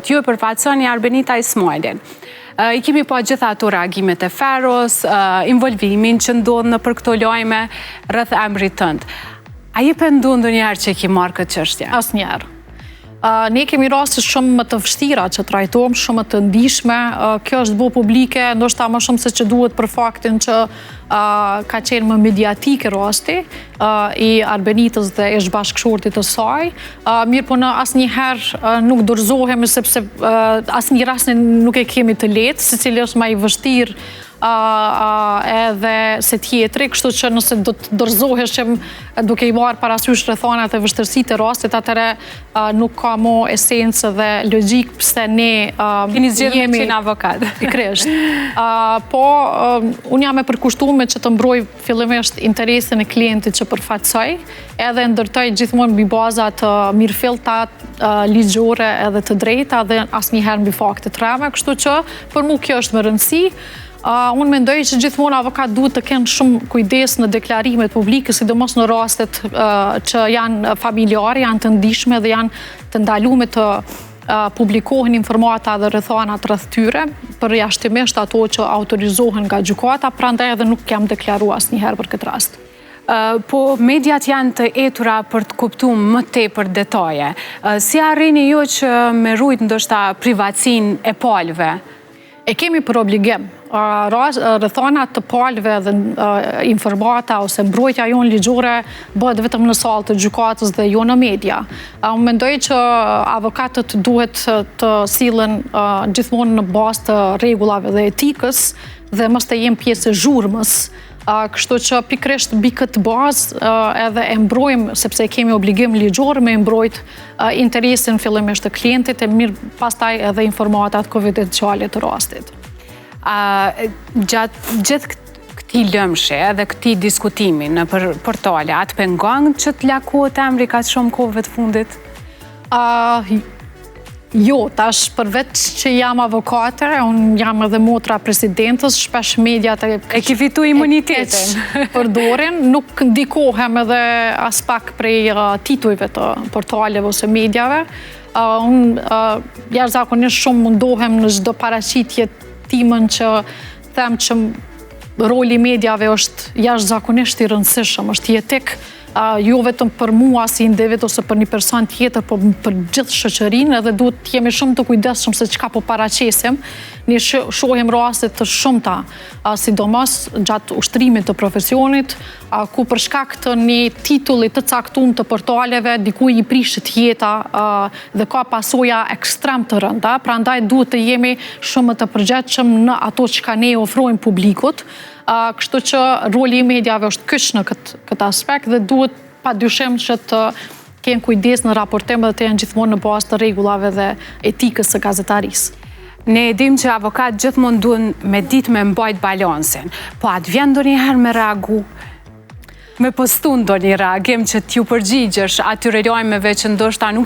Ju e përfaqësoni Arbenita Ismailin. I kemi po gjitha ato reagimet e Feros, involvimin që ndodhë në për këto lajme rreth emrit tënd. A je pendu ndonjëherë që ki marrë këtë çështje? Asnjëherë. Ne kemi raste shumë më të vështira që trajtojmë, shumë më të ndihshme. Kjo është bo publike, ndoshta më shumë se që duhet për faktin që ka qenë më mediatike rasti i Arbenitës dhe ish bashkëshortit të saj. Mirë po në asnjëherë nuk dorëzohemi sepse asnjë rast nuk e kemi të lehtë, secili është më i vështirë edhe se tjetri, kështu që nëse do të dorëzoheshim duke i marrë parasysh rrethanat e vështirësitë e rastit, atëherë nuk ka më esencë dhe logjik pse ne jemi qenë avokat. Pikërisht. Po unë jam e përkushtuar që të mbroj fillimisht interesin e klientit që përfaqësoj, edhe ndërtoj gjithmonë mbi baza të mirëfillta ligjore edhe të drejta dhe asnjëherë mbi fakte të rreme, kështu që për mua kjo është më rëndësi. Unë mendoj që gjithmonë avokat duhet të kenë shumë kujdes në deklarimet publike, sidomos në rastet që janë familjare, janë të ndihshme dhe janë të ndaluar të publikohen informata dhe rrethanat rreth tyre, përjashtimisht ato që autorizohen nga gjykata, prandaj edhe nuk jam deklaruar asnjëherë për këtë rast. Po mediat janë të etura për të kuptuar më tepër detaje. Si arrini ju që me rujt ndoshta privatësinë e palëve? E kemi për obligim. Rrethanat të palëve dhe informata ose mbrojtja jonë ligjore bëhet vetëm në sallë të gjykatës dhe jo në media. Unë mendoj që avokatët duhet të sillen gjithmonë në bazë të rregullave dhe etikës dhe mos të jenë pjesë e zhurmës. Kështu që pikërisht mbi këtë bazë edhe e mbrojmë, sepse kemi obligim ligjor me mbrojt interesin fillimisht të klientit e mirë pastaj edhe informatat konfidenciale të rastit. Gjatë gjithë këtij lëmshi edhe këtij diskutimi në portale, atë pengon që të lakohet emri kaq shumë kohëve të fundit? Jo, tash përveç që jam avokate, unë jam edhe motra presidentës, shpesh mediat e ki fitu imunitetin. Përdorin, nuk ndikohem edhe as pak prej titujve të portaleve ose mediave. Unë jashtëzakonisht shumë mundohem në çdo paraqitje timën që them që roli i mediave është jashtëzakonisht i rëndësishëm, është jetik, jo vetëm për mua si individ ose për një person tjetër, por për gjithë shoqërinë, edhe duhet të jemi shumë të kujdesshëm se çka po paraqesim. Ne shohim raste të shumta, sidomos gjatë ushtrimit të profesionit, ku për shkak të një titulli të caktuar të portaleve, dikujt i prishet jeta dhe ka pasoja ekstrem të rënda, prandaj duhet të jemi shumë më të përgjegjshëm në ato që ne ofrojmë publikut. Kështu që roli i mediave është kyç në këtë aspekt dhe duhet padyshim që të kenë kujdes në raportim dhe të jenë gjithmonë në bazë të rregullave dhe etikës së gazetarisë. Ne e dim që avokat gjithmonë duhen me ditë me mbajt balansin, po atë vjen ndonjëherë me reagu, me postu ndonjë reagim që t'ju përgjigjesh atyre lajmeve që ndoshta nuk